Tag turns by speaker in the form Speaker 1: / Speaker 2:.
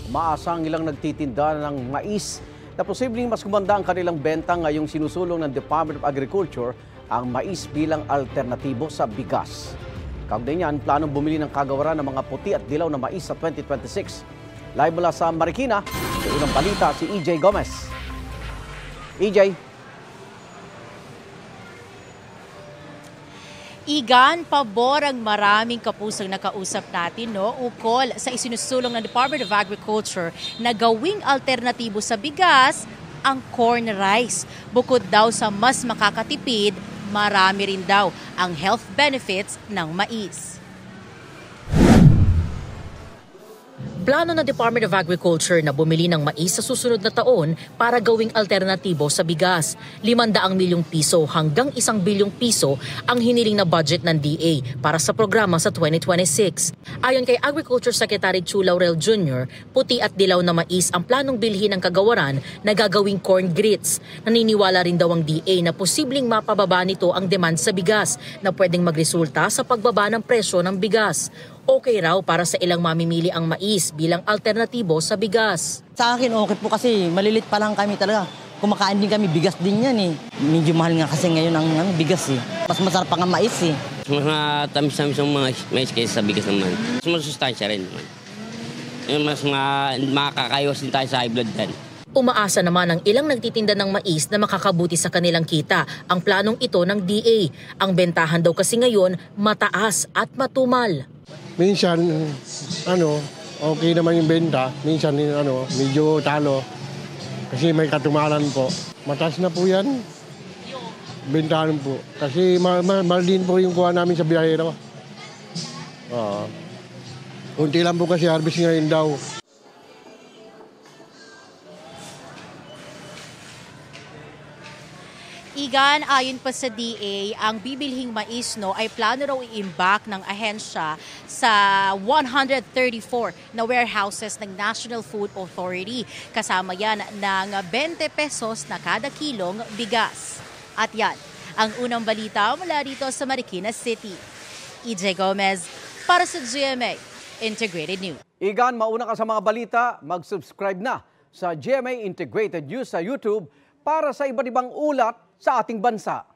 Speaker 1: maasang ilang nagtitinda ng mais na posibleng mas gumanda ang kanilang benta ngayong sinusulong ng Department of Agriculture ang mais bilang alternatibo sa bigas. Kaugnay niyan, planong bumili ng kagawaran ng mga puti at dilaw na mais sa 2026. Live mula sa Marikina, sa unang balita si EJ Gomez. EJ.
Speaker 2: Igan, pabor ang maraming kapusang nakausap natin ukol sa isinusulong ng Department of Agriculture na gawing alternatibo sa bigas ang corn rice. Bukod daw sa mas makakatipid, marami rin daw ang health benefits ng mais. Plano ng Department of Agriculture na bumili ng mais sa susunod na taon para gawing alternatibo sa bigas. 500 milyong piso hanggang 1 bilyong piso ang hiniling na budget ng DA para sa programa sa 2026. Ayon kay Agriculture Secretary Chu Laurel Jr., puti at dilaw na mais ang planong bilhin ng kagawaran na gagawing corn grits. Naniniwala rin daw ang DA na posibleng mapababa nito ang demand sa bigas na pwedeng magresulta sa pagbaba ng presyo ng bigas. Okay raw para sa ilang mamimili ang mais bilang alternatibo sa bigas.
Speaker 3: Sa akin okay po kasi malilit pa lang kami talaga. Kumakain din kami, bigas din yan eh. Medyo mahal nga kasi ngayon ang bigas eh. Mas masarap pa nga mais eh.
Speaker 4: Mas matamis-tamis ang mga mais kaysa sa bigas naman. Mas masustansya rin naman. Mas makakaiwas din tayo sa high blood din.
Speaker 2: Umaasa naman ang ilang nagtitinda ng mais na makakabuti sa kanilang kita ang planong ito ng DA. Ang bentahan daw kasi ngayon mataas at matumal.
Speaker 5: Minsan, okay naman yung benta. Minsan, medyo talo. Kasi may katumalan po. Mataas na po yan. Bentahan po. Kasi mahal din po yung kuha namin sa biyahero. Kunti lang po kasi harvest ngayon daw.
Speaker 2: Igan, ayon pa sa DA, ang bibilhing mais ay plano raw i-imbak ng ahensya sa 134 na warehouses ng National Food Authority. Kasama yan ng 20 pesos na kada kilong bigas. At yan, ang unang balita mula dito sa Marikina City. EJ Gomez para sa GMA Integrated News.
Speaker 1: Igan, mauna ka sa mga balita, mag-subscribe na sa GMA Integrated News sa YouTube para sa iba't ibang ulat sa ating bansa.